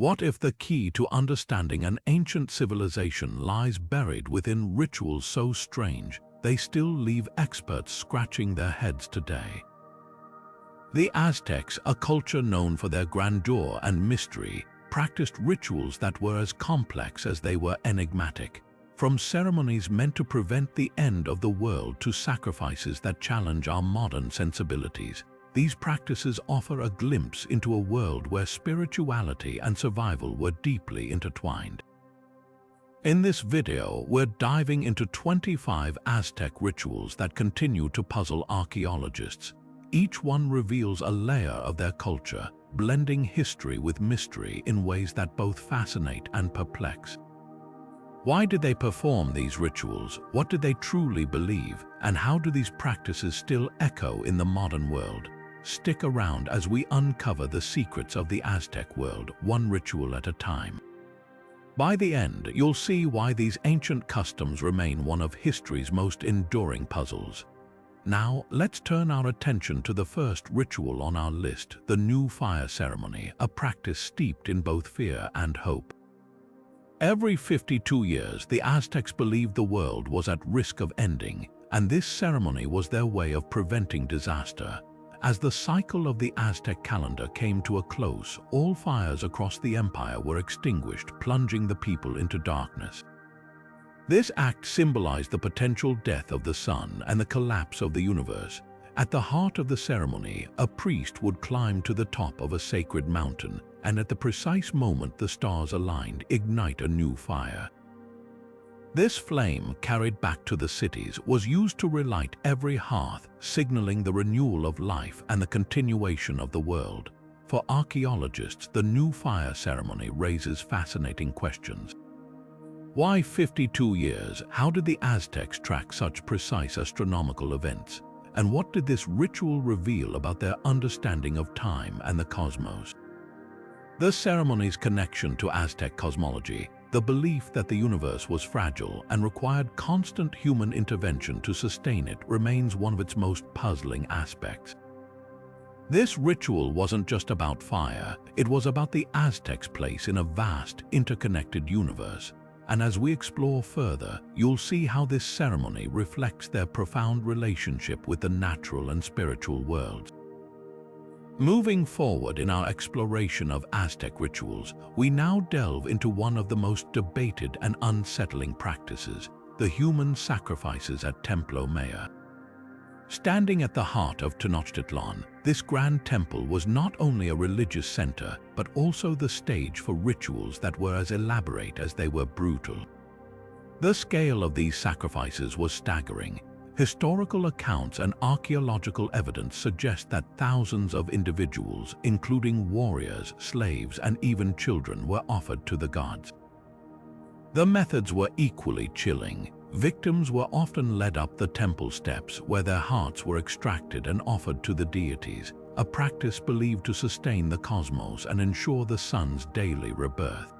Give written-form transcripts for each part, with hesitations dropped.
What if the key to understanding an ancient civilization lies buried within rituals so strange they still leave experts scratching their heads today? The Aztecs, a culture known for their grandeur and mystery, practiced rituals that were as complex as they were enigmatic. From ceremonies meant to prevent the end of the world to sacrifices that challenge our modern sensibilities, these practices offer a glimpse into a world where spirituality and survival were deeply intertwined. In this video, we're diving into 25 Aztec rituals that continue to puzzle archaeologists. Each one reveals a layer of their culture, blending history with mystery in ways that both fascinate and perplex. Why did they perform these rituals? What did they truly believe? And how do these practices still echo in the modern world? Stick around as we uncover the secrets of the Aztec world, one ritual at a time. By the end, you'll see why these ancient customs remain one of history's most enduring puzzles. Now, let's turn our attention to the first ritual on our list, the new fire ceremony, a practice steeped in both fear and hope. Every 52 years, the Aztecs believed the world was at risk of ending, and this ceremony was their way of preventing disaster. As the cycle of the Aztec calendar came to a close, all fires across the empire were extinguished, plunging the people into darkness. This act symbolized the potential death of the sun and the collapse of the universe. At the heart of the ceremony, a priest would climb to the top of a sacred mountain, and at the precise moment the stars aligned, ignite a new fire. This flame, carried back to the cities, was used to relight every hearth, signaling the renewal of life and the continuation of the world. For archaeologists, the new fire ceremony raises fascinating questions. Why 52 years? How did the Aztecs track such precise astronomical events? And what did this ritual reveal about their understanding of time and the cosmos? The ceremony's connection to Aztec cosmology, the belief that the universe was fragile and required constant human intervention to sustain it, remains one of its most puzzling aspects. This ritual wasn't just about fire, it was about the Aztecs' place in a vast, interconnected universe. And as we explore further, you'll see how this ceremony reflects their profound relationship with the natural and spiritual worlds. Moving forward in our exploration of Aztec rituals, we now delve into one of the most debated and unsettling practices, the human sacrifices at Templo Mayor. Standing at the heart of Tenochtitlan, this grand temple was not only a religious center, but also the stage for rituals that were as elaborate as they were brutal. The scale of these sacrifices was staggering. Historical accounts and archaeological evidence suggest that thousands of individuals, including warriors, slaves, and even children, were offered to the gods. The methods were equally chilling. Victims were often led up the temple steps, where their hearts were extracted and offered to the deities, a practice believed to sustain the cosmos and ensure the sun's daily rebirth.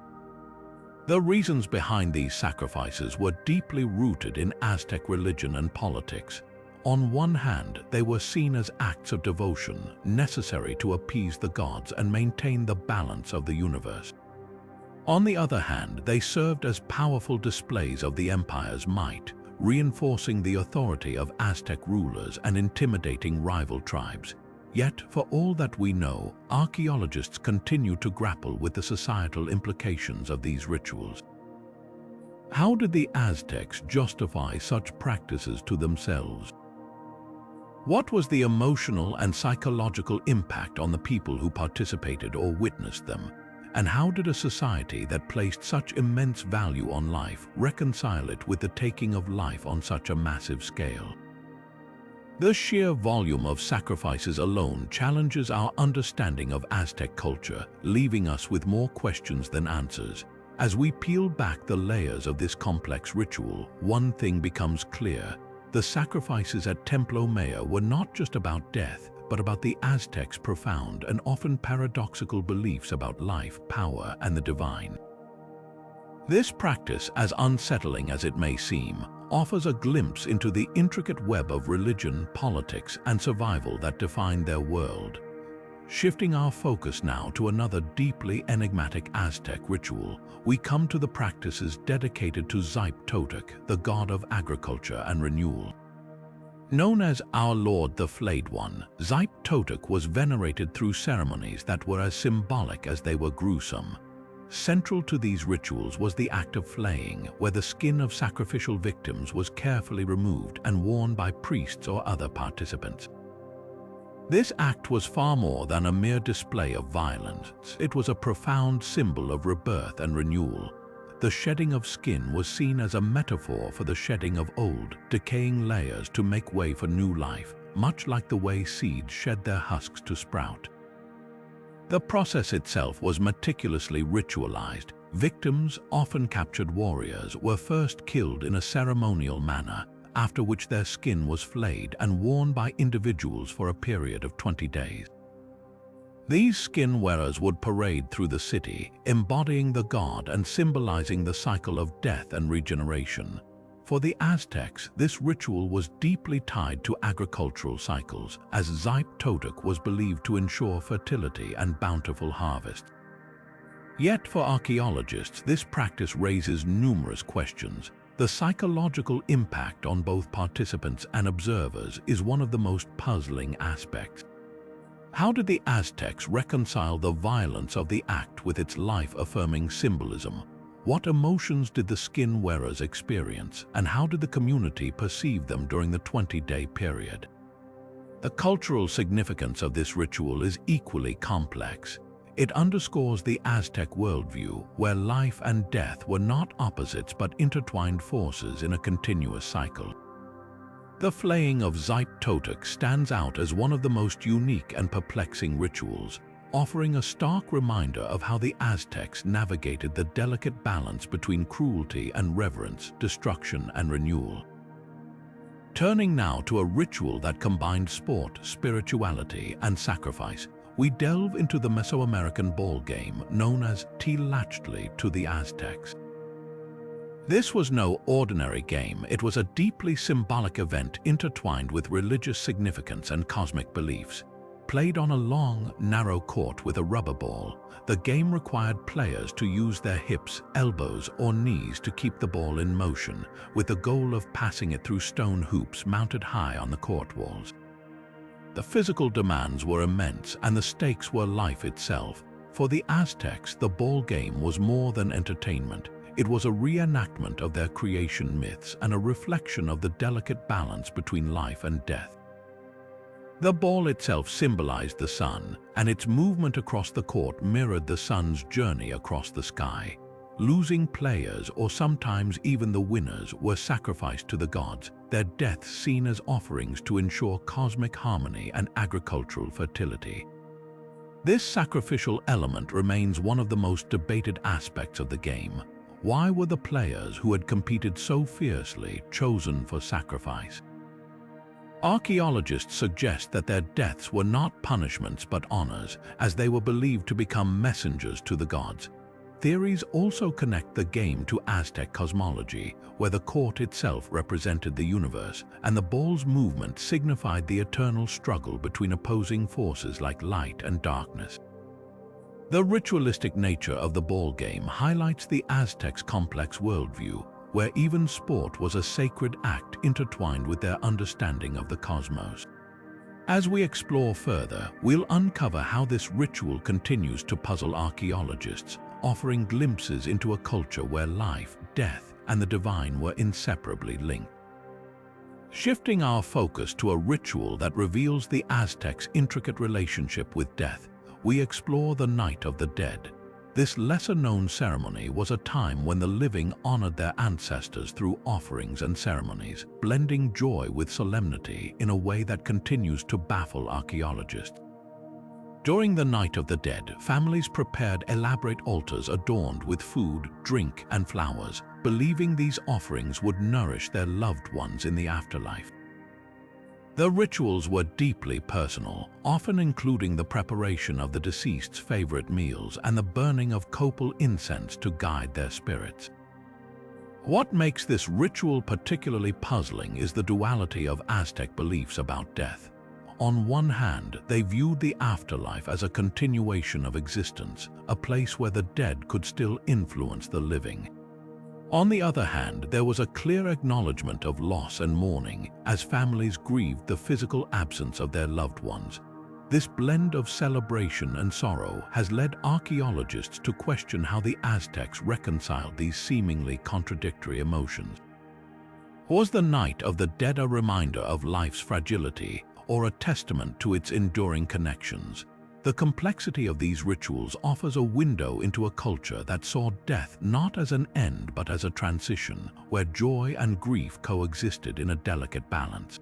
The reasons behind these sacrifices were deeply rooted in Aztec religion and politics. On one hand, they were seen as acts of devotion, necessary to appease the gods and maintain the balance of the universe. On the other hand, they served as powerful displays of the empire's might, reinforcing the authority of Aztec rulers and intimidating rival tribes. Yet, for all that we know, archaeologists continue to grapple with the societal implications of these rituals. How did the Aztecs justify such practices to themselves? What was the emotional and psychological impact on the people who participated or witnessed them? And how did a society that placed such immense value on life reconcile it with the taking of life on such a massive scale? The sheer volume of sacrifices alone challenges our understanding of Aztec culture, leaving us with more questions than answers. As we peel back the layers of this complex ritual, one thing becomes clear. The sacrifices at Templo Mayor were not just about death, but about the Aztecs' profound and often paradoxical beliefs about life, power, and the divine. This practice, as unsettling as it may seem, offers a glimpse into the intricate web of religion, politics, and survival that defined their world. Shifting our focus now to another deeply enigmatic Aztec ritual, we come to the practices dedicated to Tziptotec, the god of agriculture and renewal. Known as Our Lord the Flayed One, Tziptotec was venerated through ceremonies that were as symbolic as they were gruesome. Central to these rituals was the act of flaying, where the skin of sacrificial victims was carefully removed and worn by priests or other participants. This act was far more than a mere display of violence. It was a profound symbol of rebirth and renewal. The shedding of skin was seen as a metaphor for the shedding of old, decaying layers to make way for new life, much like the way seeds shed their husks to sprout. The process itself was meticulously ritualized. Victims, often captured warriors, were first killed in a ceremonial manner, after which their skin was flayed and worn by individuals for a period of 20 days. These skin wearers would parade through the city, embodying the god and symbolizing the cycle of death and regeneration. For the Aztecs, this ritual was deeply tied to agricultural cycles, as Tziptotec was believed to ensure fertility and bountiful harvest. Yet for archaeologists, this practice raises numerous questions. The psychological impact on both participants and observers is one of the most puzzling aspects. How did the Aztecs reconcile the violence of the act with its life-affirming symbolism? What emotions did the skin wearers experience, and how did the community perceive them during the 20-day period? The cultural significance of this ritual is equally complex. It underscores the Aztec worldview, where life and death were not opposites but intertwined forces in a continuous cycle. The flaying of Tziptotec stands out as one of the most unique and perplexing rituals, offering a stark reminder of how the Aztecs navigated the delicate balance between cruelty and reverence, destruction and renewal. Turning now to a ritual that combined sport, spirituality, and sacrifice, we delve into the Mesoamerican ball game known as Tlachtli to the Aztecs. This was no ordinary game. It was a deeply symbolic event intertwined with religious significance and cosmic beliefs. Played on a long, narrow court with a rubber ball, the game required players to use their hips, elbows, or knees to keep the ball in motion, with the goal of passing it through stone hoops mounted high on the court walls. The physical demands were immense, and the stakes were life itself. For the Aztecs, the ball game was more than entertainment. It was a reenactment of their creation myths and a reflection of the delicate balance between life and death. The ball itself symbolized the sun, and its movement across the court mirrored the sun's journey across the sky. Losing players, or sometimes even the winners, were sacrificed to the gods, their deaths seen as offerings to ensure cosmic harmony and agricultural fertility. This sacrificial element remains one of the most debated aspects of the game. Why were the players who had competed so fiercely chosen for sacrifice? Archaeologists suggest that their deaths were not punishments but honors, as they were believed to become messengers to the gods. Theories also connect the game to Aztec cosmology, where the court itself represented the universe, and the ball's movement signified the eternal struggle between opposing forces like light and darkness. The ritualistic nature of the ball game highlights the Aztecs' complex worldview, where even sport was a sacred act intertwined with their understanding of the cosmos. As we explore further, we'll uncover how this ritual continues to puzzle archaeologists, offering glimpses into a culture where life, death, and the divine were inseparably linked. Shifting our focus to a ritual that reveals the Aztecs' intricate relationship with death, we explore the Night of the Dead. This lesser-known ceremony was a time when the living honored their ancestors through offerings and ceremonies, blending joy with solemnity in a way that continues to baffle archaeologists. During the Night of the Dead, families prepared elaborate altars adorned with food, drink, and flowers, believing these offerings would nourish their loved ones in the afterlife. The rituals were deeply personal, often including the preparation of the deceased's favorite meals and the burning of copal incense to guide their spirits. What makes this ritual particularly puzzling is the duality of Aztec beliefs about death. On one hand, they viewed the afterlife as a continuation of existence, a place where the dead could still influence the living. On the other hand, there was a clear acknowledgement of loss and mourning as families grieved the physical absence of their loved ones. This blend of celebration and sorrow has led archaeologists to question how the Aztecs reconciled these seemingly contradictory emotions. Was the night of the dead a reminder of life's fragility or a testament to its enduring connections? The complexity of these rituals offers a window into a culture that saw death not as an end but as a transition, where joy and grief coexisted in a delicate balance.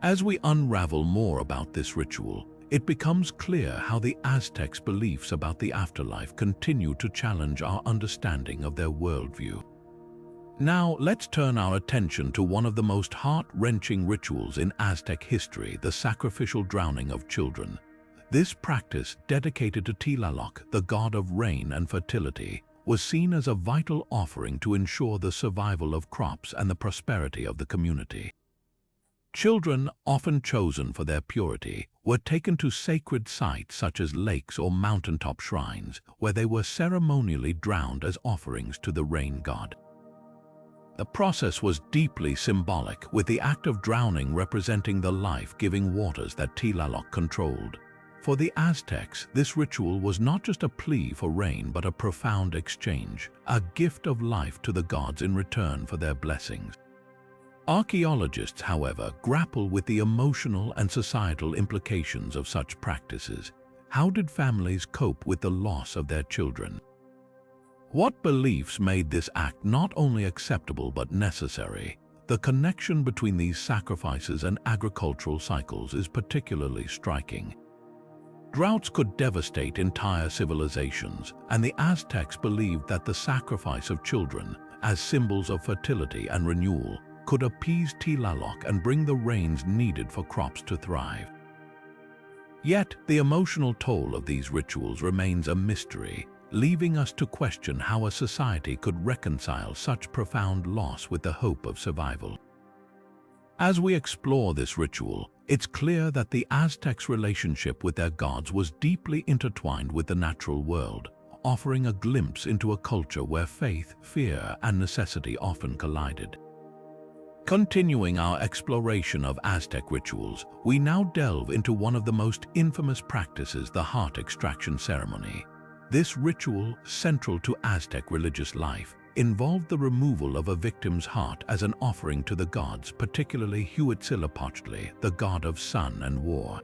As we unravel more about this ritual, it becomes clear how the Aztecs' beliefs about the afterlife continue to challenge our understanding of their worldview. Now, let's turn our attention to one of the most heart-wrenching rituals in Aztec history, the sacrificial drowning of children. This practice, dedicated to Tlaloc, the god of rain and fertility, was seen as a vital offering to ensure the survival of crops and the prosperity of the community. Children, often chosen for their purity, were taken to sacred sites such as lakes or mountaintop shrines, where they were ceremonially drowned as offerings to the rain god. The process was deeply symbolic, with the act of drowning representing the life-giving waters that Tlaloc controlled. For the Aztecs, this ritual was not just a plea for rain but a profound exchange, a gift of life to the gods in return for their blessings. Archaeologists, however, grapple with the emotional and societal implications of such practices. How did families cope with the loss of their children? What beliefs made this act not only acceptable but necessary? The connection between these sacrifices and agricultural cycles is particularly striking. Droughts could devastate entire civilizations, and the Aztecs believed that the sacrifice of children, as symbols of fertility and renewal, could appease Tlaloc and bring the rains needed for crops to thrive. Yet, the emotional toll of these rituals remains a mystery, leaving us to question how a society could reconcile such profound loss with the hope of survival. As we explore this ritual, it's clear that the Aztecs' relationship with their gods was deeply intertwined with the natural world, offering a glimpse into a culture where faith, fear, and necessity often collided. Continuing our exploration of Aztec rituals, we now delve into one of the most infamous practices, the heart extraction ceremony. This ritual, central to Aztec religious life, involved the removal of a victim's heart as an offering to the gods, particularly Huitzilopochtli, the god of sun and war.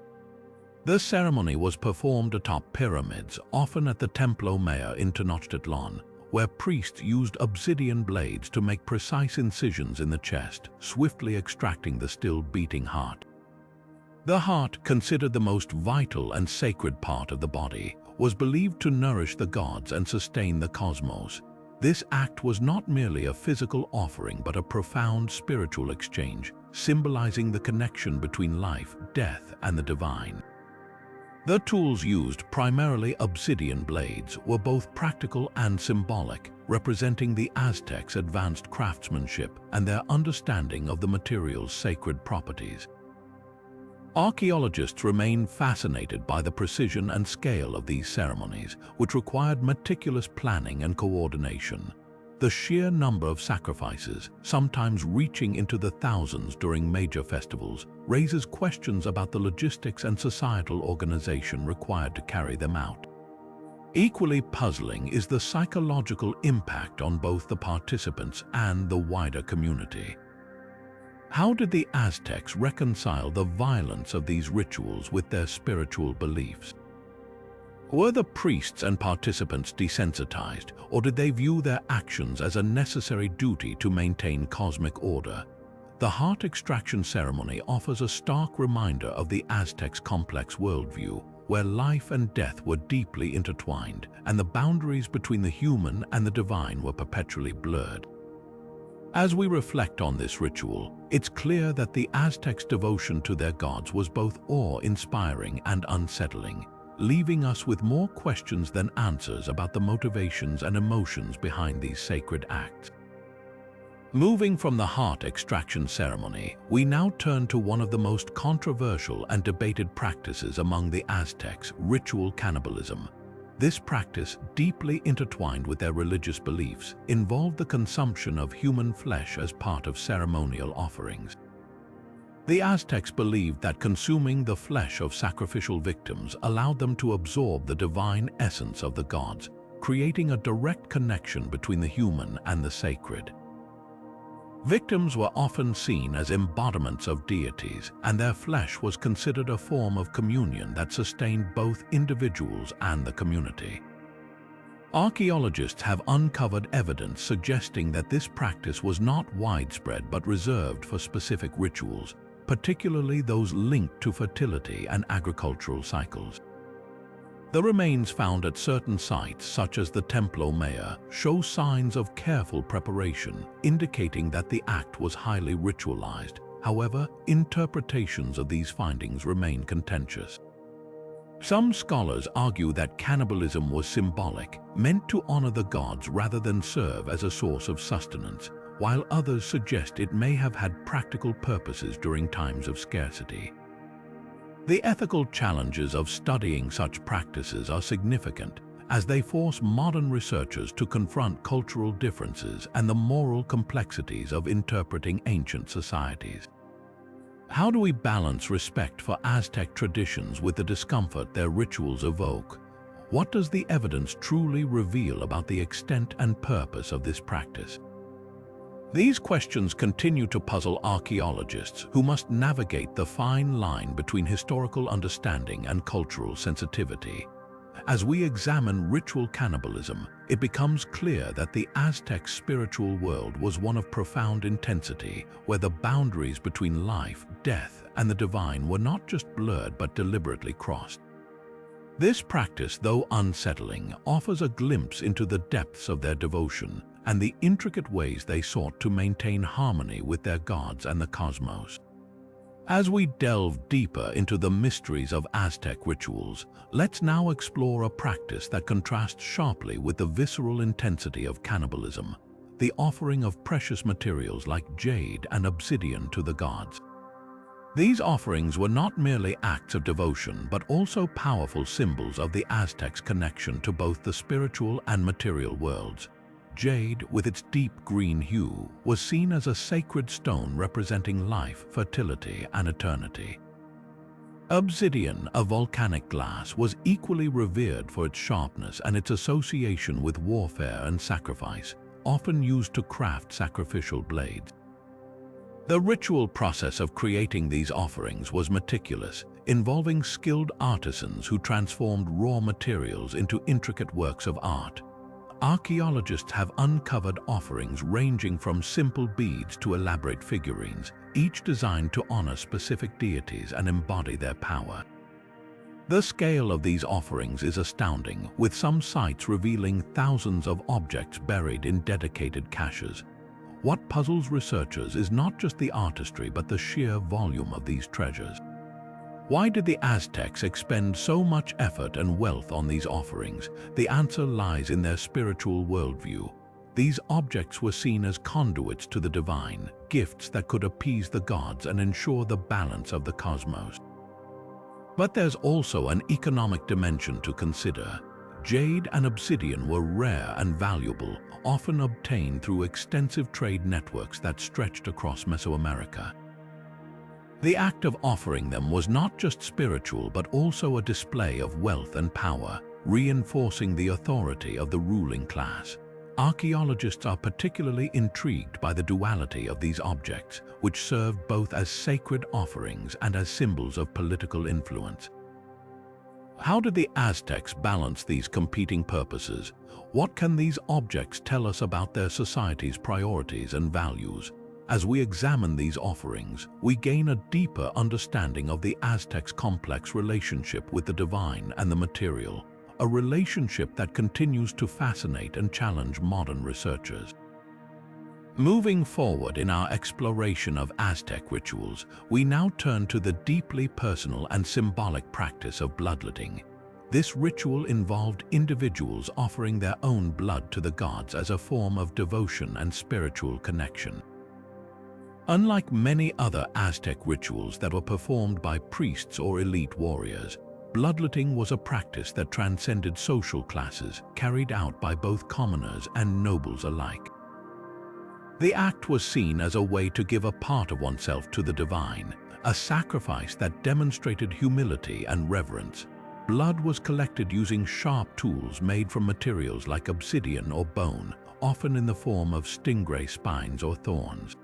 The ceremony was performed atop pyramids, often at the Templo Mayor in Tenochtitlan, where priests used obsidian blades to make precise incisions in the chest, swiftly extracting the still beating heart. The heart, considered the most vital and sacred part of the body, was believed to nourish the gods and sustain the cosmos. This act was not merely a physical offering but a profound spiritual exchange, symbolizing the connection between life, death, and the divine. The tools used, primarily obsidian blades, were both practical and symbolic, representing the Aztecs' advanced craftsmanship and their understanding of the material's sacred properties. Archaeologists remain fascinated by the precision and scale of these ceremonies, which required meticulous planning and coordination. The sheer number of sacrifices, sometimes reaching into the thousands during major festivals, raises questions about the logistics and societal organization required to carry them out. Equally puzzling is the psychological impact on both the participants and the wider community. How did the Aztecs reconcile the violence of these rituals with their spiritual beliefs? Were the priests and participants desensitized, or did they view their actions as a necessary duty to maintain cosmic order? The heart extraction ceremony offers a stark reminder of the Aztecs' complex worldview, where life and death were deeply intertwined, and the boundaries between the human and the divine were perpetually blurred. As we reflect on this ritual, it's clear that the Aztecs' devotion to their gods was both awe-inspiring and unsettling, leaving us with more questions than answers about the motivations and emotions behind these sacred acts. Moving from the heart extraction ceremony, we now turn to one of the most controversial and debated practices among the Aztecs, ritual cannibalism. This practice, deeply intertwined with their religious beliefs, involved the consumption of human flesh as part of ceremonial offerings. The Aztecs believed that consuming the flesh of sacrificial victims allowed them to absorb the divine essence of the gods, creating a direct connection between the human and the sacred. Victims were often seen as embodiments of deities, and their flesh was considered a form of communion that sustained both individuals and the community. Archaeologists have uncovered evidence suggesting that this practice was not widespread but reserved for specific rituals, particularly those linked to fertility and agricultural cycles. The remains found at certain sites, such as the Templo Mayor, show signs of careful preparation, indicating that the act was highly ritualized. However, interpretations of these findings remain contentious. Some scholars argue that cannibalism was symbolic, meant to honor the gods rather than serve as a source of sustenance, while others suggest it may have had practical purposes during times of scarcity. The ethical challenges of studying such practices are significant, as they force modern researchers to confront cultural differences and the moral complexities of interpreting ancient societies. How do we balance respect for Aztec traditions with the discomfort their rituals evoke? What does the evidence truly reveal about the extent and purpose of this practice? These questions continue to puzzle archaeologists who must navigate the fine line between historical understanding and cultural sensitivity. As we examine ritual cannibalism, it becomes clear that the Aztec spiritual world was one of profound intensity, where the boundaries between life, death, and the divine were not just blurred but deliberately crossed. This practice, though unsettling, offers a glimpse into the depths of their devotion and the intricate ways they sought to maintain harmony with their gods and the cosmos. As we delve deeper into the mysteries of Aztec rituals, let's now explore a practice that contrasts sharply with the visceral intensity of cannibalism, the offering of precious materials like jade and obsidian to the gods. These offerings were not merely acts of devotion, but also powerful symbols of the Aztecs' connection to both the spiritual and material worlds. Jade, with its deep green hue, was seen as a sacred stone representing life, fertility, and eternity. Obsidian, a volcanic glass, was equally revered for its sharpness and its association with warfare and sacrifice, often used to craft sacrificial blades. The ritual process of creating these offerings was meticulous, involving skilled artisans who transformed raw materials into intricate works of art. Archaeologists have uncovered offerings ranging from simple beads to elaborate figurines, each designed to honor specific deities and embody their power. The scale of these offerings is astounding, with some sites revealing thousands of objects buried in dedicated caches. What puzzles researchers is not just the artistry but the sheer volume of these treasures. Why did the Aztecs expend so much effort and wealth on these offerings? The answer lies in their spiritual worldview. These objects were seen as conduits to the divine, gifts that could appease the gods and ensure the balance of the cosmos. But there's also an economic dimension to consider. Jade and obsidian were rare and valuable, often obtained through extensive trade networks that stretched across Mesoamerica. The act of offering them was not just spiritual but also a display of wealth and power, reinforcing the authority of the ruling class. Archaeologists are particularly intrigued by the duality of these objects, which served both as sacred offerings and as symbols of political influence. How did the Aztecs balance these competing purposes? What can these objects tell us about their society's priorities and values? As we examine these offerings, we gain a deeper understanding of the Aztecs' complex relationship with the divine and the material, a relationship that continues to fascinate and challenge modern researchers. Moving forward in our exploration of Aztec rituals, we now turn to the deeply personal and symbolic practice of bloodletting. This ritual involved individuals offering their own blood to the gods as a form of devotion and spiritual connection. Unlike many other Aztec rituals that were performed by priests or elite warriors, bloodletting was a practice that transcended social classes, carried out by both commoners and nobles alike. The act was seen as a way to give a part of oneself to the divine, a sacrifice that demonstrated humility and reverence. Blood was collected using sharp tools made from materials like obsidian or bone, often in the form of stingray spines or thorns.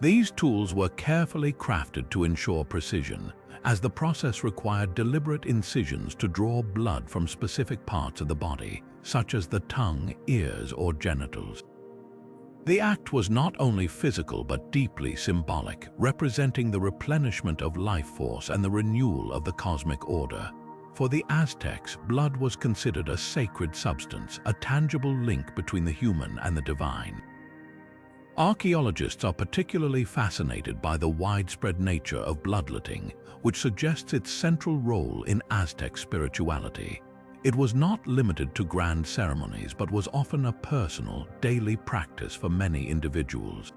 These tools were carefully crafted to ensure precision, as the process required deliberate incisions to draw blood from specific parts of the body, such as the tongue, ears, or genitals. The act was not only physical but deeply symbolic, representing the replenishment of life force and the renewal of the cosmic order. For the Aztecs, blood was considered a sacred substance, a tangible link between the human and the divine. Archaeologists are particularly fascinated by the widespread nature of bloodletting, which suggests its central role in Aztec spirituality. It was not limited to grand ceremonies, but was often a personal, daily practice for many individuals.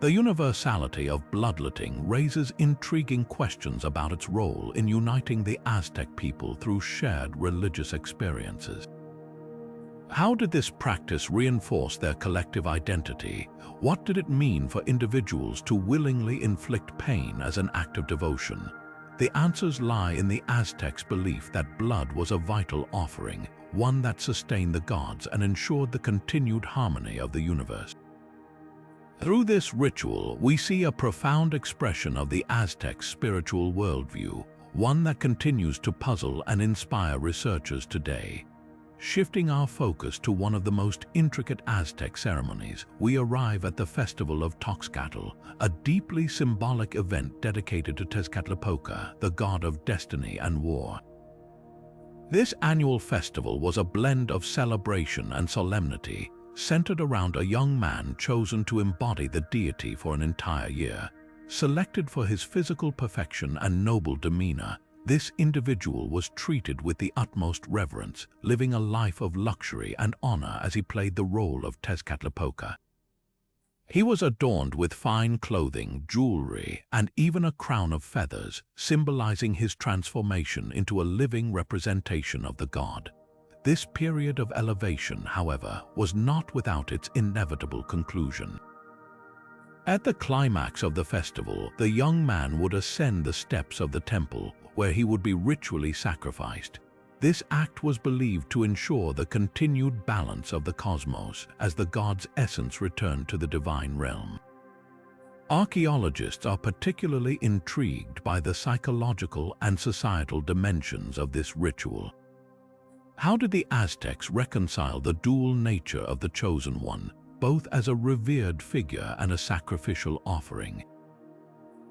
The universality of bloodletting raises intriguing questions about its role in uniting the Aztec people through shared religious experiences. How did this practice reinforce their collective identity? What did it mean for individuals to willingly inflict pain as an act of devotion? The answers lie in the Aztecs' belief that blood was a vital offering, one that sustained the gods and ensured the continued harmony of the universe. Through this ritual, we see a profound expression of the Aztec spiritual worldview, one that continues to puzzle and inspire researchers today. Shifting our focus to one of the most intricate Aztec ceremonies, we arrive at the Festival of Toxcatl, a deeply symbolic event dedicated to Tezcatlipoca, the god of destiny and war. This annual festival was a blend of celebration and solemnity, centered around a young man chosen to embody the deity for an entire year. Selected for his physical perfection and noble demeanor, this individual was treated with the utmost reverence, living a life of luxury and honor as he played the role of Tezcatlipoca. He was adorned with fine clothing, jewelry, and even a crown of feathers, symbolizing his transformation into a living representation of the god. This period of elevation, however, was not without its inevitable conclusion. At the climax of the festival, the young man would ascend the steps of the temple, where he would be ritually sacrificed. This act was believed to ensure the continued balance of the cosmos as the god's essence returned to the divine realm. Archaeologists are particularly intrigued by the psychological and societal dimensions of this ritual. How did the Aztecs reconcile the dual nature of the chosen one, both as a revered figure and a sacrificial offering?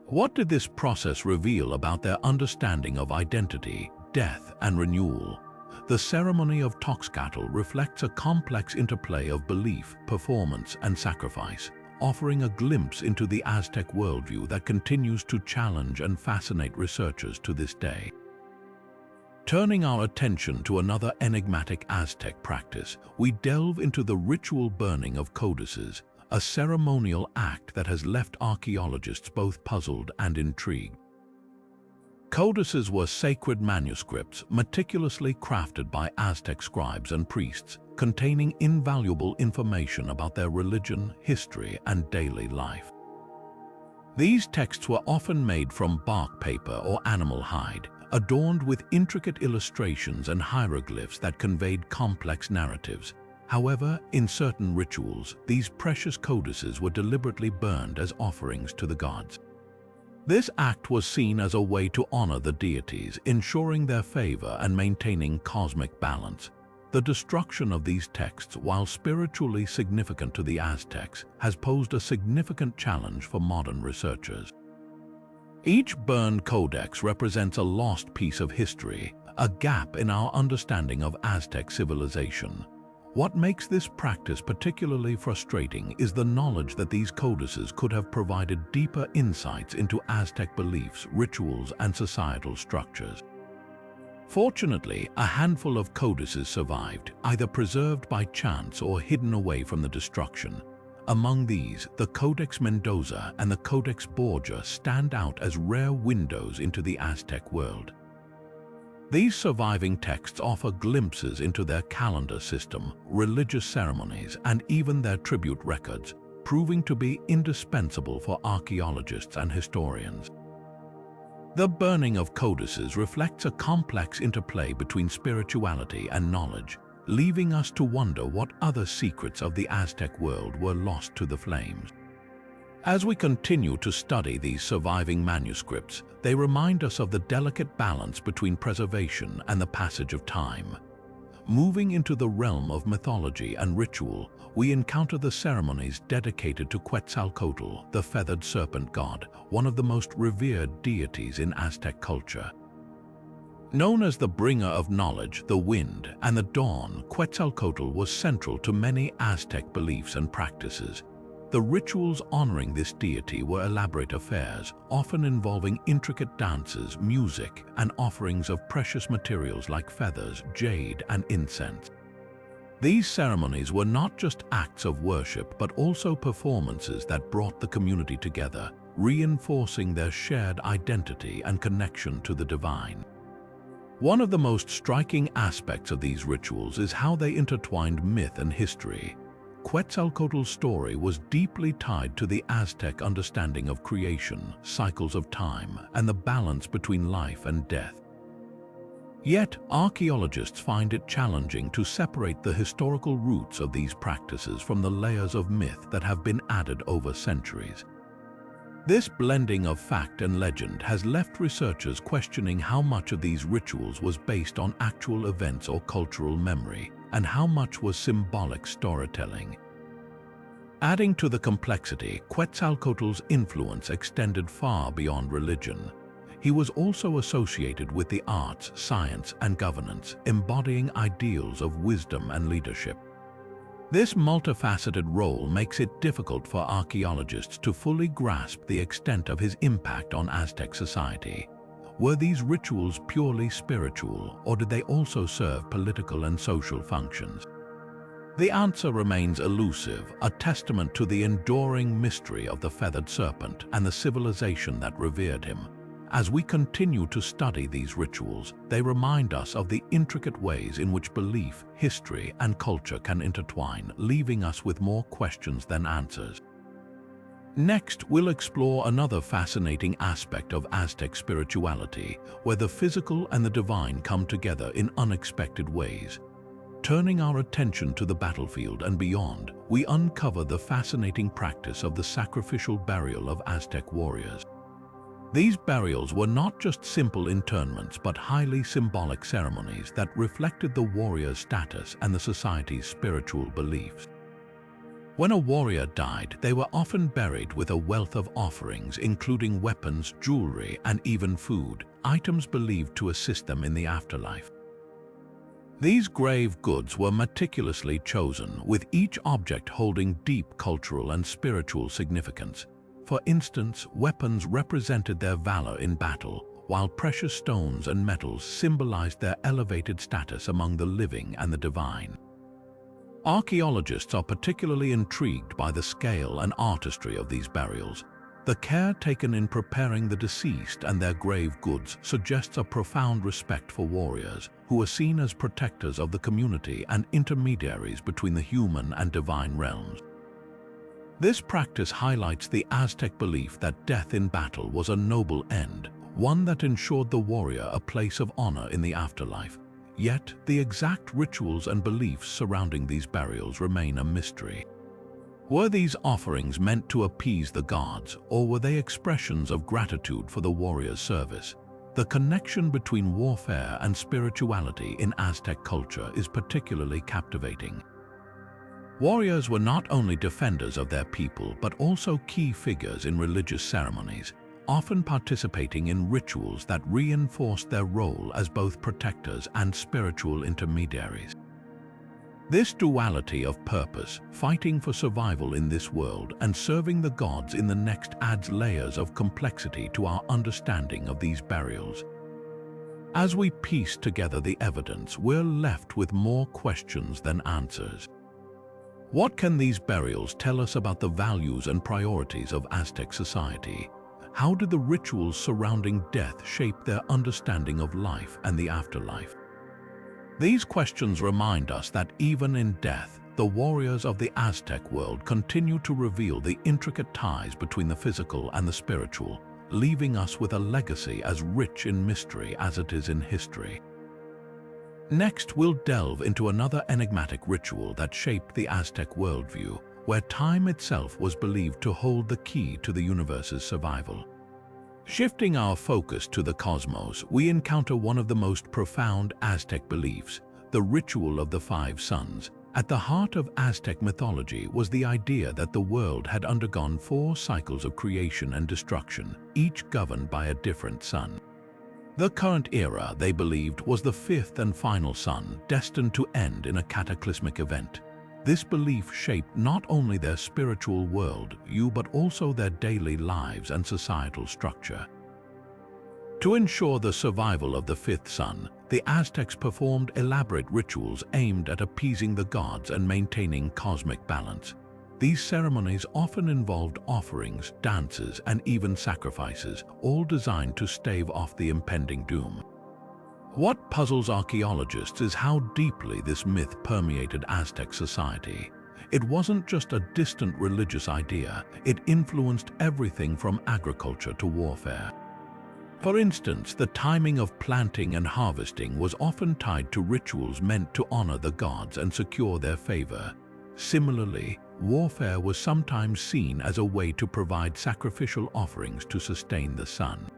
What did this process reveal about their understanding of identity, death, and renewal? The ceremony of Toxcatl reflects a complex interplay of belief, performance, and sacrifice, offering a glimpse into the Aztec worldview that continues to challenge and fascinate researchers to this day. Turning our attention to another enigmatic Aztec practice, we delve into the ritual burning of codices, a ceremonial act that has left archaeologists both puzzled and intrigued. Codices were sacred manuscripts meticulously crafted by Aztec scribes and priests, containing invaluable information about their religion, history, and daily life. These texts were often made from bark paper or animal hide, adorned with intricate illustrations and hieroglyphs that conveyed complex narratives. However, in certain rituals, these precious codices were deliberately burned as offerings to the gods. This act was seen as a way to honor the deities, ensuring their favor and maintaining cosmic balance. The destruction of these texts, while spiritually significant to the Aztecs, has posed a significant challenge for modern researchers. Each burned codex represents a lost piece of history, a gap in our understanding of Aztec civilization. What makes this practice particularly frustrating is the knowledge that these codices could have provided deeper insights into Aztec beliefs, rituals, and societal structures. Fortunately, a handful of codices survived, either preserved by chance or hidden away from the destruction. Among these, the Codex Mendoza and the Codex Borgia stand out as rare windows into the Aztec world. These surviving texts offer glimpses into their calendar system, religious ceremonies, and even their tribute records, proving to be indispensable for archaeologists and historians. The burning of codices reflects a complex interplay between spirituality and knowledge, leaving us to wonder what other secrets of the Aztec world were lost to the flames. As we continue to study these surviving manuscripts, they remind us of the delicate balance between preservation and the passage of time. Moving into the realm of mythology and ritual, we encounter the ceremonies dedicated to Quetzalcoatl, the feathered serpent god, one of the most revered deities in Aztec culture. Known as the bringer of knowledge, the wind, and the dawn, Quetzalcoatl was central to many Aztec beliefs and practices. The rituals honoring this deity were elaborate affairs, often involving intricate dances, music, and offerings of precious materials like feathers, jade, and incense. These ceremonies were not just acts of worship, but also performances that brought the community together, reinforcing their shared identity and connection to the divine. One of the most striking aspects of these rituals is how they intertwined myth and history. Quetzalcoatl's story was deeply tied to the Aztec understanding of creation, cycles of time, and the balance between life and death. Yet, archaeologists find it challenging to separate the historical roots of these practices from the layers of myth that have been added over centuries. This blending of fact and legend has left researchers questioning how much of these rituals was based on actual events or cultural memory, and how much was symbolic storytelling. Adding to the complexity, Quetzalcoatl's influence extended far beyond religion. He was also associated with the arts, science, and governance, embodying ideals of wisdom and leadership. This multifaceted role makes it difficult for archaeologists to fully grasp the extent of his impact on Aztec society. Were these rituals purely spiritual, or did they also serve political and social functions? The answer remains elusive, a testament to the enduring mystery of the feathered serpent and the civilization that revered him. As we continue to study these rituals, they remind us of the intricate ways in which belief, history, and culture can intertwine, leaving us with more questions than answers. Next, we'll explore another fascinating aspect of Aztec spirituality, where the physical and the divine come together in unexpected ways. Turning our attention to the battlefield and beyond, we uncover the fascinating practice of the sacrificial burial of Aztec warriors. These burials were not just simple interments, but highly symbolic ceremonies that reflected the warrior's status and the society's spiritual beliefs. When a warrior died, they were often buried with a wealth of offerings, including weapons, jewelry, and even food, items believed to assist them in the afterlife. These grave goods were meticulously chosen, with each object holding deep cultural and spiritual significance. For instance, weapons represented their valor in battle, while precious stones and metals symbolized their elevated status among the living and the divine. Archaeologists are particularly intrigued by the scale and artistry of these burials. The care taken in preparing the deceased and their grave goods suggests a profound respect for warriors, who are seen as protectors of the community and intermediaries between the human and divine realms. This practice highlights the Aztec belief that death in battle was a noble end, one that ensured the warrior a place of honor in the afterlife. Yet, the exact rituals and beliefs surrounding these burials remain a mystery. Were these offerings meant to appease the gods, or were they expressions of gratitude for the warrior's service? The connection between warfare and spirituality in Aztec culture is particularly captivating. Warriors were not only defenders of their people, but also key figures in religious ceremonies, often participating in rituals that reinforced their role as both protectors and spiritual intermediaries. This duality of purpose, fighting for survival in this world and serving the gods in the next, adds layers of complexity to our understanding of these burials. As we piece together the evidence, we're left with more questions than answers. What can these burials tell us about the values and priorities of Aztec society? How did the rituals surrounding death shape their understanding of life and the afterlife? These questions remind us that even in death, the warriors of the Aztec world continue to reveal the intricate ties between the physical and the spiritual, leaving us with a legacy as rich in mystery as it is in history. Next, we'll delve into another enigmatic ritual that shaped the Aztec worldview, where time itself was believed to hold the key to the universe's survival. Shifting our focus to the cosmos, we encounter one of the most profound Aztec beliefs, the ritual of the five suns. At the heart of Aztec mythology was the idea that the world had undergone 4 cycles of creation and destruction, each governed by a different sun. The current era, they believed, was the 5th and final sun, destined to end in a cataclysmic event. This belief shaped not only their spiritual worldview but also their daily lives and societal structure. To ensure the survival of the 5th sun, the Aztecs performed elaborate rituals aimed at appeasing the gods and maintaining cosmic balance. These ceremonies often involved offerings, dances, and even sacrifices, all designed to stave off the impending doom. What puzzles archaeologists is how deeply this myth permeated Aztec society. It wasn't just a distant religious idea, it influenced everything from agriculture to warfare. For instance, the timing of planting and harvesting was often tied to rituals meant to honor the gods and secure their favor. Similarly, warfare was sometimes seen as a way to provide sacrificial offerings to sustain the sun.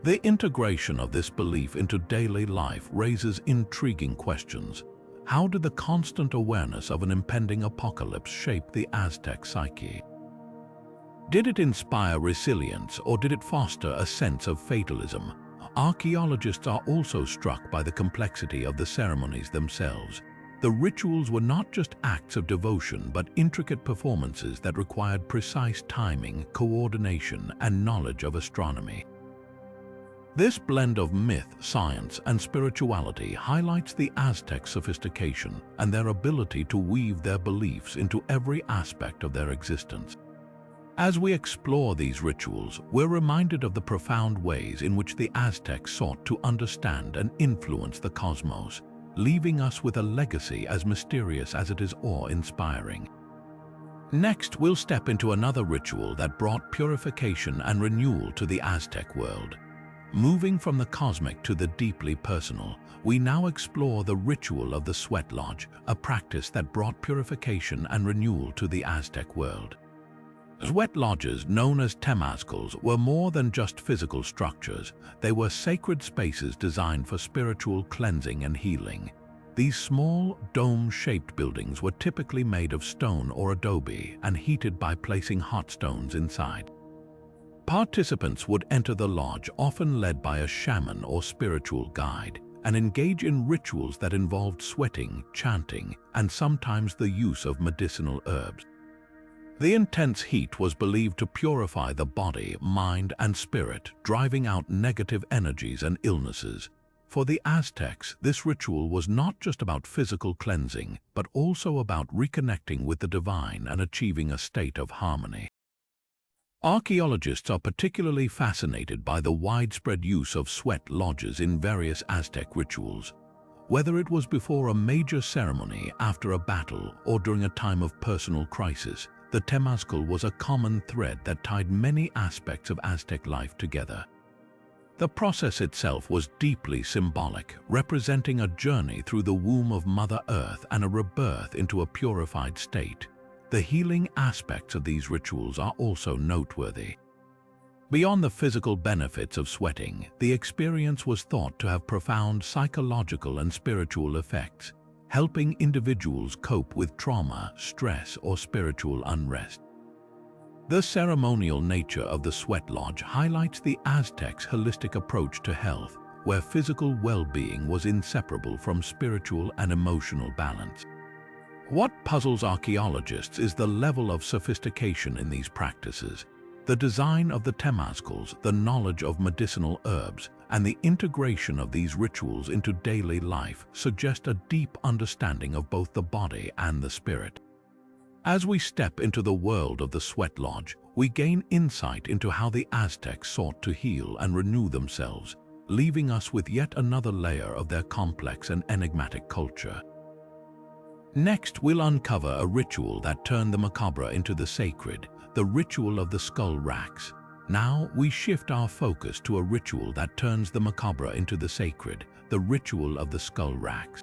The integration of this belief into daily life raises intriguing questions. How did the constant awareness of an impending apocalypse shape the Aztec psyche? Did it inspire resilience, or did it foster a sense of fatalism? Archaeologists are also struck by the complexity of the ceremonies themselves. The rituals were not just acts of devotion but intricate performances that required precise timing, coordination, and knowledge of astronomy. This blend of myth, science, and spirituality highlights the Aztec sophistication and their ability to weave their beliefs into every aspect of their existence. As we explore these rituals, we're reminded of the profound ways in which the Aztecs sought to understand and influence the cosmos, leaving us with a legacy as mysterious as it is awe-inspiring. Next, we'll step into another ritual that brought purification and renewal to the Aztec world. Moving from the cosmic to the deeply personal, we now explore the ritual of the sweat lodge, a practice that brought purification and renewal to the Aztec world. Sweat lodges, known as temazcals, were more than just physical structures. They were sacred spaces designed for spiritual cleansing and healing. These small, dome-shaped buildings were typically made of stone or adobe and heated by placing hot stones inside. Participants would enter the lodge, often led by a shaman or spiritual guide, and engage in rituals that involved sweating, chanting, and sometimes the use of medicinal herbs. The intense heat was believed to purify the body, mind, and spirit, driving out negative energies and illnesses. For the Aztecs, this ritual was not just about physical cleansing, but also about reconnecting with the divine and achieving a state of harmony. Archaeologists are particularly fascinated by the widespread use of sweat lodges in various Aztec rituals. Whether it was before a major ceremony, after a battle, or during a time of personal crisis, the temazcal was a common thread that tied many aspects of Aztec life together. The process itself was deeply symbolic, representing a journey through the womb of Mother Earth and a rebirth into a purified state. The healing aspects of these rituals are also noteworthy. Beyond the physical benefits of sweating, the experience was thought to have profound psychological and spiritual effects, helping individuals cope with trauma, stress, or spiritual unrest. The ceremonial nature of the sweat lodge highlights the Aztecs' holistic approach to health, where physical well-being was inseparable from spiritual and emotional balance. What puzzles archaeologists is the level of sophistication in these practices. The design of the temazcals, the knowledge of medicinal herbs, and the integration of these rituals into daily life suggest a deep understanding of both the body and the spirit. As we step into the world of the sweat lodge, we gain insight into how the Aztecs sought to heal and renew themselves, leaving us with yet another layer of their complex and enigmatic culture. Next, we'll uncover a ritual that turned the macabre into the sacred, the ritual of the skull racks. Now, we shift our focus to a ritual that turns the macabre into the sacred, the ritual of the skull racks.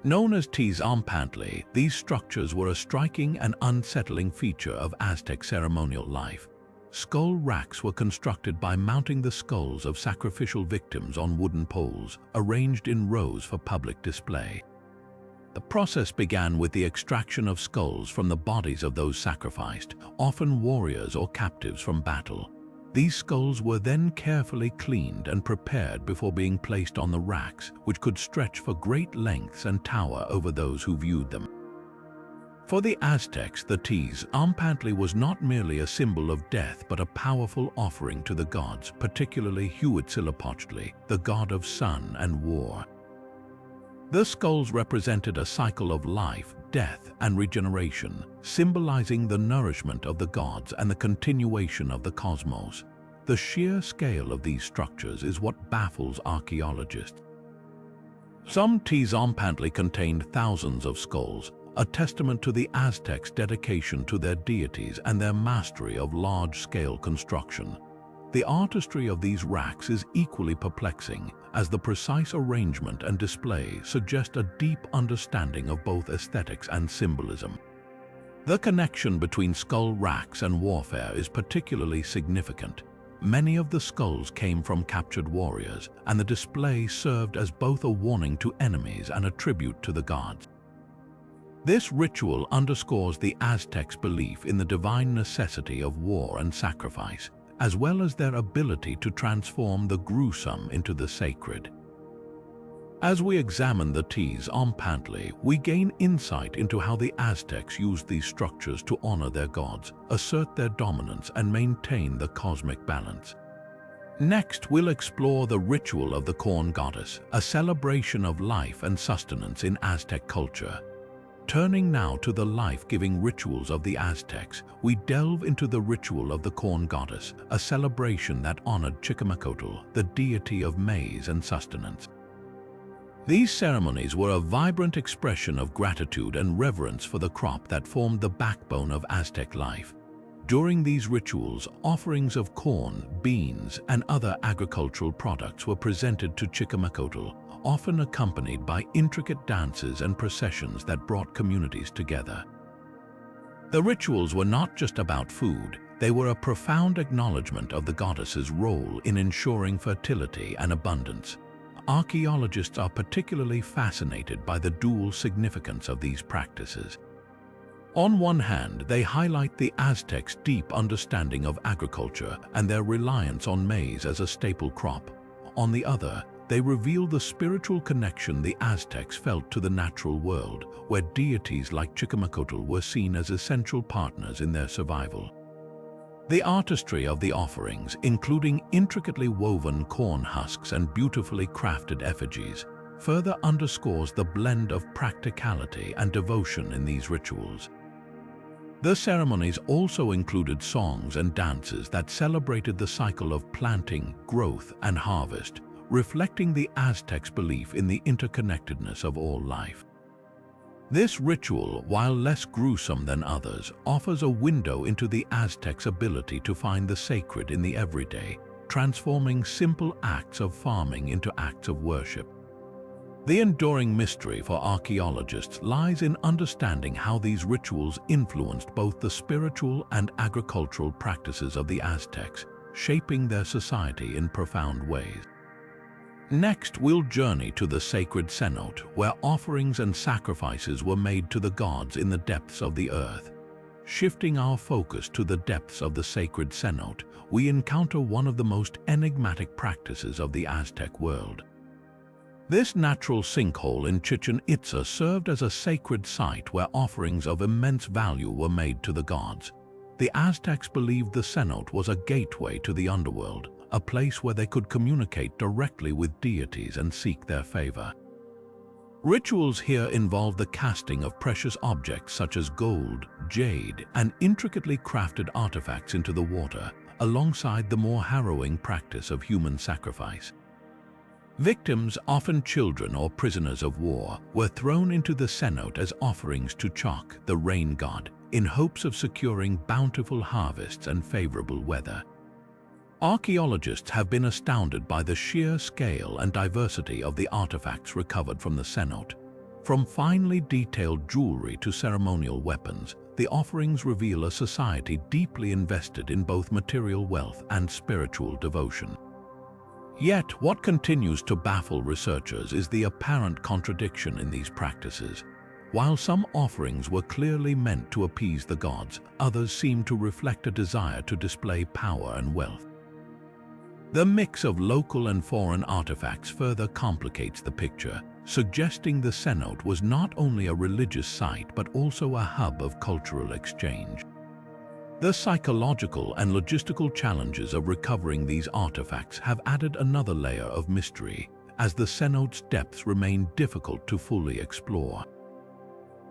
Known as Tezonpantli, these structures were a striking and unsettling feature of Aztec ceremonial life. Skull racks were constructed by mounting the skulls of sacrificial victims on wooden poles, arranged in rows for public display. The process began with the extraction of skulls from the bodies of those sacrificed, often warriors or captives from battle. These skulls were then carefully cleaned and prepared before being placed on the racks, which could stretch for great lengths and tower over those who viewed them. For the Aztecs, the Tezonpantli was not merely a symbol of death but a powerful offering to the gods, particularly Huitzilopochtli, the god of sun and war. The skulls represented a cycle of life, death, and regeneration, symbolizing the nourishment of the gods and the continuation of the cosmos. The sheer scale of these structures is what baffles archaeologists. Some Tezonpantli contained thousands of skulls, a testament to the Aztecs' dedication to their deities and their mastery of large-scale construction. The artistry of these racks is equally perplexing, as the precise arrangement and display suggest a deep understanding of both aesthetics and symbolism. The connection between skull racks and warfare is particularly significant. Many of the skulls came from captured warriors, and the display served as both a warning to enemies and a tribute to the gods. This ritual underscores the Aztecs' belief in the divine necessity of war and sacrifice, as well as their ability to transform the gruesome into the sacred. As we examine the Tezonpantli, we gain insight into how the Aztecs used these structures to honor their gods, assert their dominance, and maintain the cosmic balance. Next, we'll explore the ritual of the corn goddess, a celebration of life and sustenance in Aztec culture. Turning now to the life-giving rituals of the Aztecs, we delve into the ritual of the corn goddess, a celebration that honored Chicomacoatl, the deity of maize and sustenance. These ceremonies were a vibrant expression of gratitude and reverence for the crop that formed the backbone of Aztec life. During these rituals, offerings of corn, beans, and other agricultural products were presented to Chicomacoatl, often accompanied by intricate dances and processions that brought communities together. The rituals were not just about food, they were a profound acknowledgement of the goddess's role in ensuring fertility and abundance. Archaeologists are particularly fascinated by the dual significance of these practices. On one hand, they highlight the Aztecs' deep understanding of agriculture and their reliance on maize as a staple crop. On the other, they reveal the spiritual connection the Aztecs felt to the natural world, where deities like Chicomacoatl were seen as essential partners in their survival. The artistry of the offerings, including intricately woven corn husks and beautifully crafted effigies, further underscores the blend of practicality and devotion in these rituals. The ceremonies also included songs and dances that celebrated the cycle of planting, growth, and harvest, reflecting the Aztecs' belief in the interconnectedness of all life. This ritual, while less gruesome than others, offers a window into the Aztecs' ability to find the sacred in the everyday, transforming simple acts of farming into acts of worship. The enduring mystery for archaeologists lies in understanding how these rituals influenced both the spiritual and agricultural practices of the Aztecs, shaping their society in profound ways. Next, we'll journey to the sacred cenote, where offerings and sacrifices were made to the gods in the depths of the earth. Shifting our focus to the depths of the sacred cenote, we encounter one of the most enigmatic practices of the Aztec world. This natural sinkhole in Chichen Itza served as a sacred site where offerings of immense value were made to the gods. The Aztecs believed the cenote was a gateway to the underworld, a place where they could communicate directly with deities and seek their favor. Rituals here involved the casting of precious objects such as gold, jade, and intricately crafted artifacts into the water, alongside the more harrowing practice of human sacrifice. Victims, often children or prisoners of war, were thrown into the cenote as offerings to Chok, the rain god, in hopes of securing bountiful harvests and favorable weather. Archaeologists have been astounded by the sheer scale and diversity of the artifacts recovered from the cenote. From finely detailed jewelry to ceremonial weapons, the offerings reveal a society deeply invested in both material wealth and spiritual devotion. Yet, what continues to baffle researchers is the apparent contradiction in these practices. While some offerings were clearly meant to appease the gods, others seem to reflect a desire to display power and wealth. The mix of local and foreign artifacts further complicates the picture, suggesting the cenote was not only a religious site but also a hub of cultural exchange. The psychological and logistical challenges of recovering these artifacts have added another layer of mystery, as the cenote's depths remain difficult to fully explore.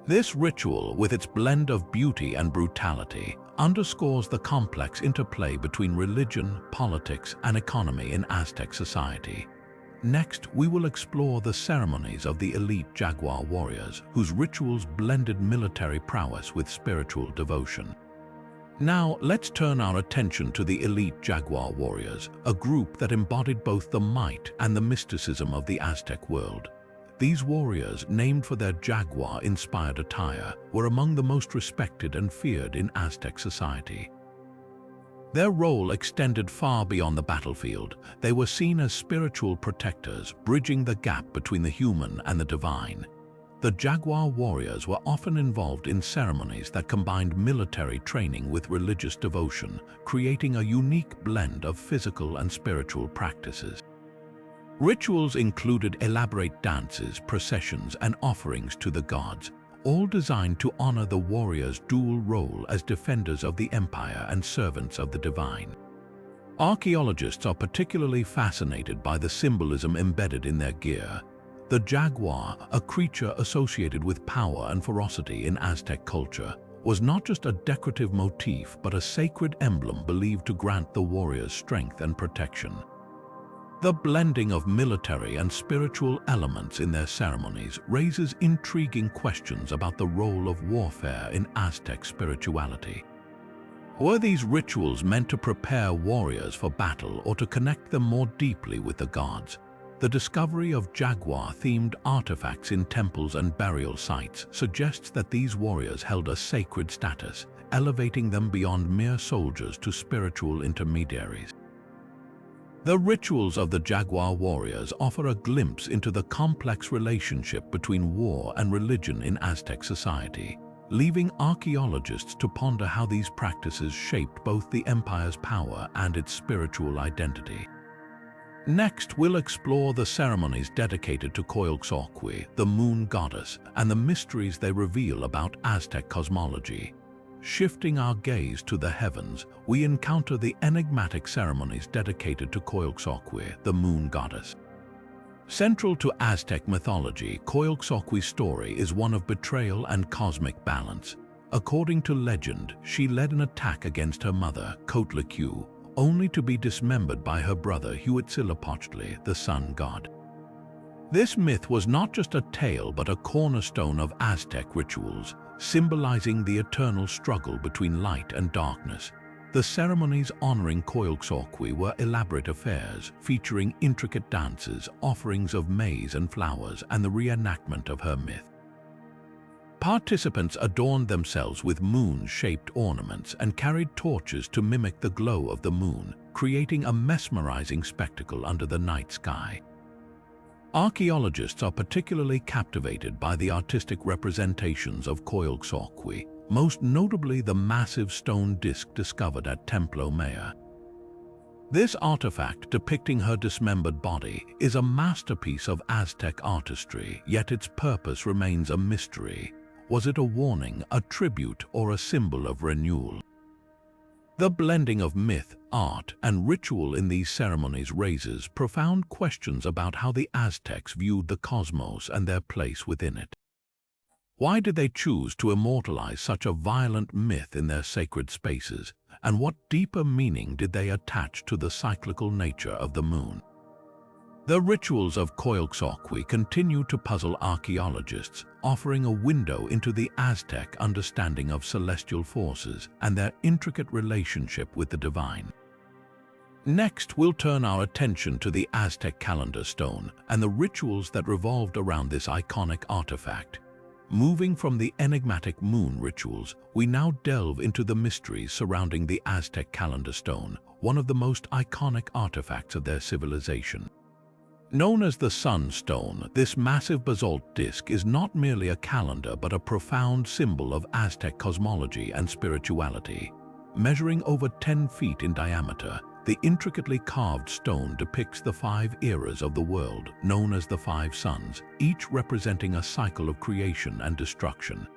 This ritual, with its blend of beauty and brutality, underscores the complex interplay between religion, politics, and economy in Aztec society. Next, we will explore the ceremonies of the elite jaguar warriors, whose rituals blended military prowess with spiritual devotion. Now, let's turn our attention to the elite jaguar warriors, a group that embodied both the might and the mysticism of the Aztec world. These warriors, named for their jaguar-inspired attire, were among the most respected and feared in Aztec society. Their role extended far beyond the battlefield. They were seen as spiritual protectors, bridging the gap between the human and the divine. The jaguar warriors were often involved in ceremonies that combined military training with religious devotion, creating a unique blend of physical and spiritual practices. Rituals included elaborate dances, processions, and offerings to the gods, all designed to honor the warriors' dual role as defenders of the empire and servants of the divine. Archaeologists are particularly fascinated by the symbolism embedded in their gear. The jaguar, a creature associated with power and ferocity in Aztec culture, was not just a decorative motif but a sacred emblem believed to grant the warriors strength and protection. The blending of military and spiritual elements in their ceremonies raises intriguing questions about the role of warfare in Aztec spirituality. Were these rituals meant to prepare warriors for battle or to connect them more deeply with the gods? The discovery of jaguar-themed artifacts in temples and burial sites suggests that these warriors held a sacred status, elevating them beyond mere soldiers to spiritual intermediaries. The rituals of the jaguar warriors offer a glimpse into the complex relationship between war and religion in Aztec society, leaving archaeologists to ponder how these practices shaped both the empire's power and its spiritual identity. Next, we'll explore the ceremonies dedicated to Coyolxauhqui, the moon goddess, and the mysteries they reveal about Aztec cosmology. Shifting our gaze to the heavens, we encounter the enigmatic ceremonies dedicated to Coyolxauhqui, the moon goddess. Central to Aztec mythology, Coyolxauhqui's story is one of betrayal and cosmic balance. According to legend, she led an attack against her mother, Coatlicue, only to be dismembered by her brother Huitzilopochtli, the sun god. This myth was not just a tale but a cornerstone of Aztec rituals, symbolizing the eternal struggle between light and darkness. The ceremonies honoring Coyolxauhqui were elaborate affairs, featuring intricate dances, offerings of maize and flowers, and the reenactment of her myth. Participants adorned themselves with moon-shaped ornaments and carried torches to mimic the glow of the moon, creating a mesmerizing spectacle under the night sky. Archaeologists are particularly captivated by the artistic representations of Coyolxauhqui, most notably the massive stone disc discovered at Templo Mayor. This artifact depicting her dismembered body is a masterpiece of Aztec artistry, yet its purpose remains a mystery. Was it a warning, a tribute, or a symbol of renewal? The blending of myth, art, and ritual in these ceremonies raises profound questions about how the Aztecs viewed the cosmos and their place within it. Why did they choose to immortalize such a violent myth in their sacred spaces, and what deeper meaning did they attach to the cyclical nature of the moon? The rituals of Coyolxauhqui continue to puzzle archaeologists, offering a window into the Aztec understanding of celestial forces and their intricate relationship with the divine. Next, we'll turn our attention to the Aztec calendar stone and the rituals that revolved around this iconic artifact. Moving from the enigmatic moon rituals, we now delve into the mysteries surrounding the Aztec calendar stone, one of the most iconic artifacts of their civilization. Known as the Sun Stone, this massive basalt disc is not merely a calendar but a profound symbol of Aztec cosmology and spirituality. Measuring over 10 feet in diameter, the intricately carved stone depicts the 5 eras of the world, known as the 5 suns, each representing a cycle of creation and destruction.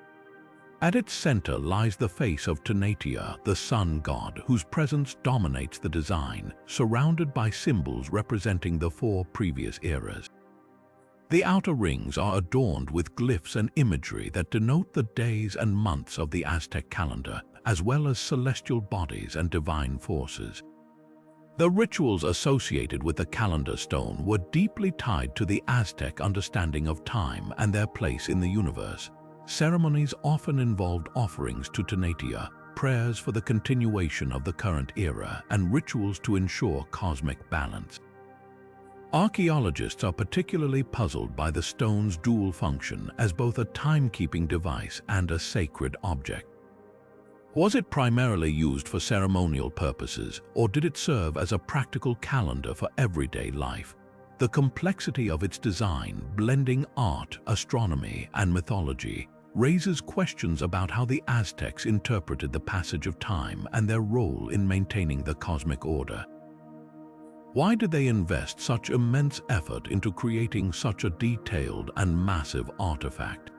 At its center lies the face of Tonatiuh, the sun god, whose presence dominates the design, surrounded by symbols representing the 4 previous eras. The outer rings are adorned with glyphs and imagery that denote the days and months of the Aztec calendar, as well as celestial bodies and divine forces. The rituals associated with the calendar stone were deeply tied to the Aztec understanding of time and their place in the universe. Ceremonies often involved offerings to Tonatiuh, prayers for the continuation of the current era, and rituals to ensure cosmic balance. Archaeologists are particularly puzzled by the stone's dual function as both a timekeeping device and a sacred object. Was it primarily used for ceremonial purposes, or did it serve as a practical calendar for everyday life? The complexity of its design, blending art, astronomy, and mythology, raises questions about how the Aztecs interpreted the passage of time and their role in maintaining the cosmic order. Why did they invest such immense effort into creating such a detailed and massive artifact?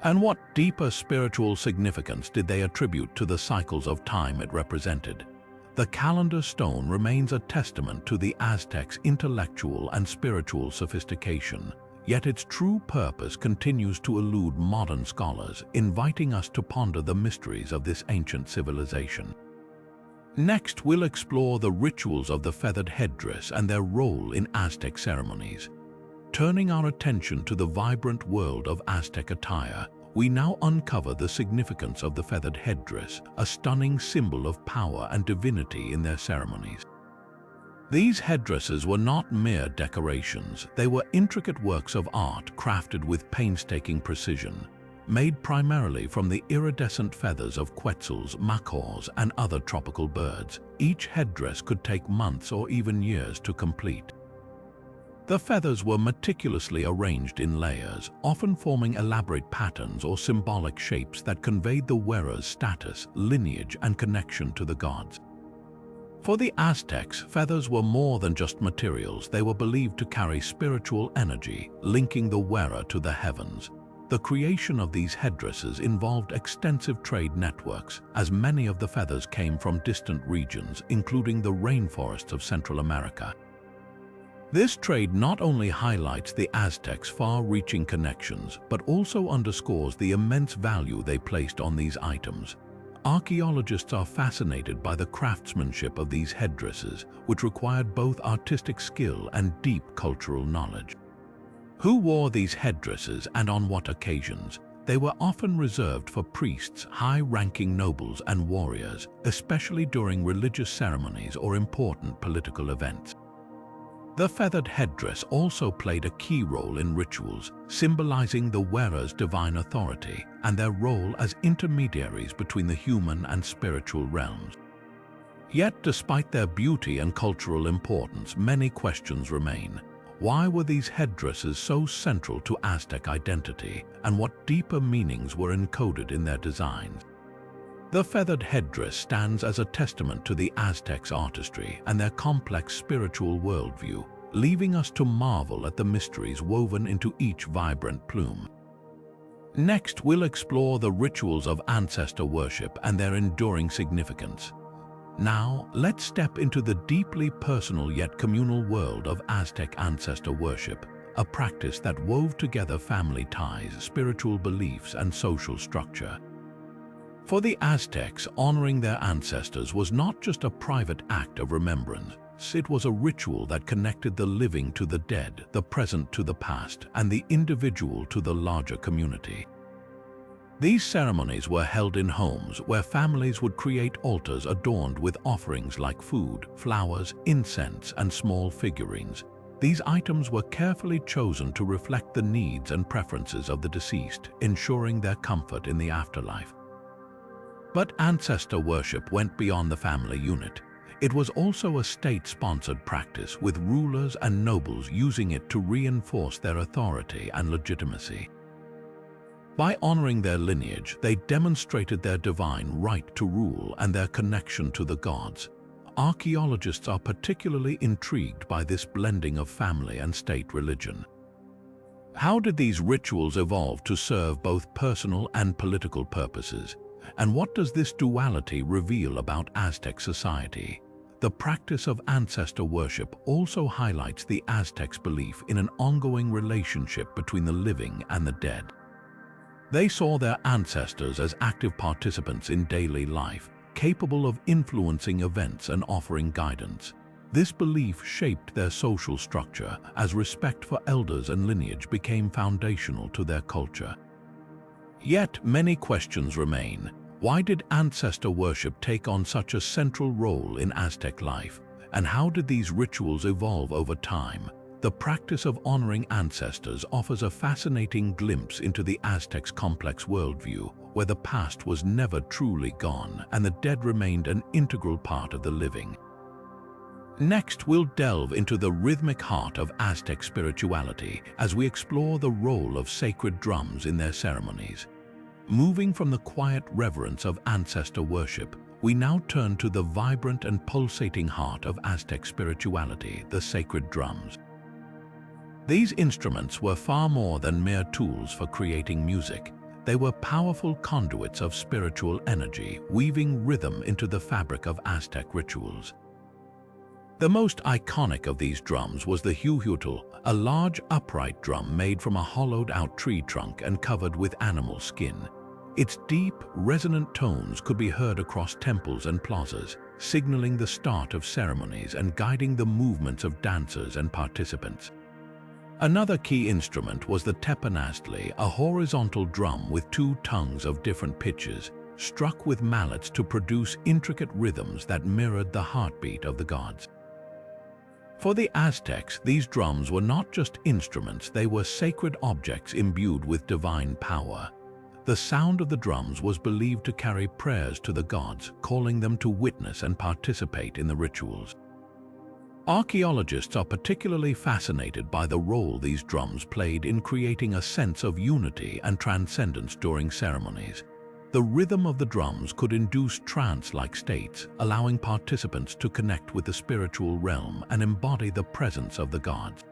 And what deeper spiritual significance did they attribute to the cycles of time it represented? The calendar stone remains a testament to the Aztecs' intellectual and spiritual sophistication, yet its true purpose continues to elude modern scholars, inviting us to ponder the mysteries of this ancient civilization. Next, we'll explore the rituals of the feathered headdress and their role in Aztec ceremonies. Turning our attention to the vibrant world of Aztec attire, we now uncover the significance of the feathered headdress, a stunning symbol of power and divinity in their ceremonies. These headdresses were not mere decorations, they were intricate works of art crafted with painstaking precision. Made primarily from the iridescent feathers of quetzals, macaws, and other tropical birds, each headdress could take months or even years to complete. The feathers were meticulously arranged in layers, often forming elaborate patterns or symbolic shapes that conveyed the wearer's status, lineage, and connection to the gods. For the Aztecs, feathers were more than just materials. They were believed to carry spiritual energy, linking the wearer to the heavens. The creation of these headdresses involved extensive trade networks, as many of the feathers came from distant regions, including the rainforests of Central America. This trade not only highlights the Aztecs' far-reaching connections, but also underscores the immense value they placed on these items. Archaeologists are fascinated by the craftsmanship of these headdresses, which required both artistic skill and deep cultural knowledge. Who wore these headdresses and on what occasions? They were often reserved for priests, high-ranking nobles, and warriors, especially during religious ceremonies or important political events. The feathered headdress also played a key role in rituals, symbolizing the wearer's divine authority and their role as intermediaries between the human and spiritual realms. Yet, despite their beauty and cultural importance, many questions remain. Why were these headdresses so central to Aztec identity, and what deeper meanings were encoded in their designs? The feathered headdress stands as a testament to the Aztecs' artistry and their complex spiritual worldview, leaving us to marvel at the mysteries woven into each vibrant plume. Next, we'll explore the rituals of ancestor worship and their enduring significance. Now, let's step into the deeply personal yet communal world of Aztec ancestor worship, a practice that wove together family ties, spiritual beliefs, and social structure. For the Aztecs, honoring their ancestors was not just a private act of remembrance. It was a ritual that connected the living to the dead, the present to the past, and the individual to the larger community. These ceremonies were held in homes where families would create altars adorned with offerings like food, flowers, incense, and small figurines. These items were carefully chosen to reflect the needs and preferences of the deceased, ensuring their comfort in the afterlife. But ancestor worship went beyond the family unit. It was also a state-sponsored practice, with rulers and nobles using it to reinforce their authority and legitimacy. By honoring their lineage, they demonstrated their divine right to rule and their connection to the gods. Archaeologists are particularly intrigued by this blending of family and state religion. How did these rituals evolve to serve both personal and political purposes? And what does this duality reveal about Aztec society? The practice of ancestor worship also highlights the Aztecs' belief in an ongoing relationship between the living and the dead. They saw their ancestors as active participants in daily life, capable of influencing events and offering guidance. This belief shaped their social structure as respect for elders and lineage became foundational to their culture. Yet many questions remain. Why did ancestor worship take on such a central role in Aztec life? And how did these rituals evolve over time? The practice of honoring ancestors offers a fascinating glimpse into the Aztecs' complex worldview, where the past was never truly gone and the dead remained an integral part of the living. Next, we'll delve into the rhythmic heart of Aztec spirituality as we explore the role of sacred drums in their ceremonies. Moving from the quiet reverence of ancestor worship, we now turn to the vibrant and pulsating heart of Aztec spirituality, the sacred drums. These instruments were far more than mere tools for creating music. They were powerful conduits of spiritual energy, weaving rhythm into the fabric of Aztec rituals. The most iconic of these drums was the huhuitl, a large upright drum made from a hollowed-out tree trunk and covered with animal skin. Its deep, resonant tones could be heard across temples and plazas, signaling the start of ceremonies and guiding the movements of dancers and participants. Another key instrument was the teponaztli, a horizontal drum with two tongues of different pitches, struck with mallets to produce intricate rhythms that mirrored the heartbeat of the gods. For the Aztecs, these drums were not just instruments, they were sacred objects imbued with divine power. The sound of the drums was believed to carry prayers to the gods, calling them to witness and participate in the rituals. Archaeologists are particularly fascinated by the role these drums played in creating a sense of unity and transcendence during ceremonies. The rhythm of the drums could induce trance-like states, allowing participants to connect with the spiritual realm and embody the presence of the gods.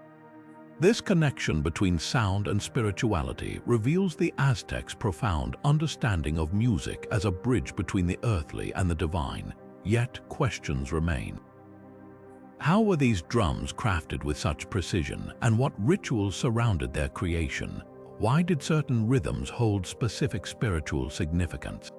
This connection between sound and spirituality reveals the Aztecs' profound understanding of music as a bridge between the earthly and the divine, yet questions remain. How were these drums crafted with such precision, and what rituals surrounded their creation? Why did certain rhythms hold specific spiritual significance?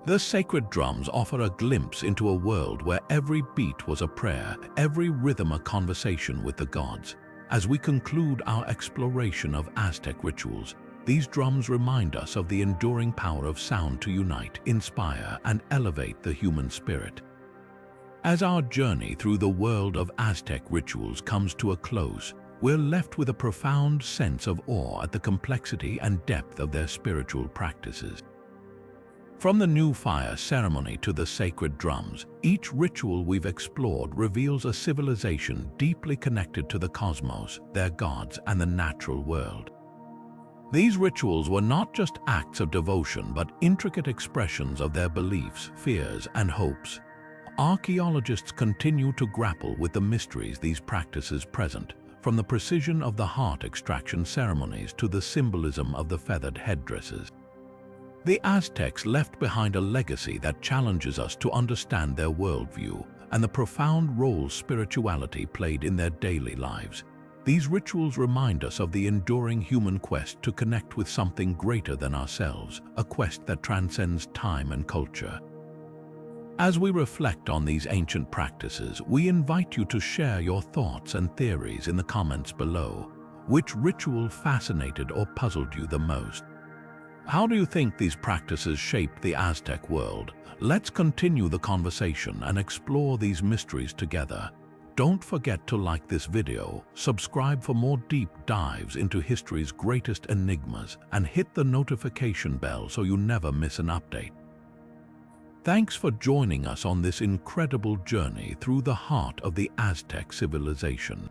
The sacred drums offer a glimpse into a world where every beat was a prayer, every rhythm a conversation with the gods. As we conclude our exploration of Aztec rituals, these drums remind us of the enduring power of sound to unite, inspire, and elevate the human spirit. As our journey through the world of Aztec rituals comes to a close, we're left with a profound sense of awe at the complexity and depth of their spiritual practices. From the new fire ceremony to the sacred drums, each ritual we've explored reveals a civilization deeply connected to the cosmos, their gods, and the natural world. These rituals were not just acts of devotion, but intricate expressions of their beliefs, fears, and hopes. Archaeologists continue to grapple with the mysteries these practices present, from the precision of the heart extraction ceremonies to the symbolism of the feathered headdresses. The Aztecs left behind a legacy that challenges us to understand their worldview and the profound role spirituality played in their daily lives. These rituals remind us of the enduring human quest to connect with something greater than ourselves, a quest that transcends time and culture. As we reflect on these ancient practices, we invite you to share your thoughts and theories in the comments below. Which ritual fascinated or puzzled you the most? How do you think these practices shaped the Aztec world? Let's continue the conversation and explore these mysteries together. Don't forget to like this video, subscribe for more deep dives into history's greatest enigmas, and hit the notification bell so you never miss an update. Thanks for joining us on this incredible journey through the heart of the Aztec civilization.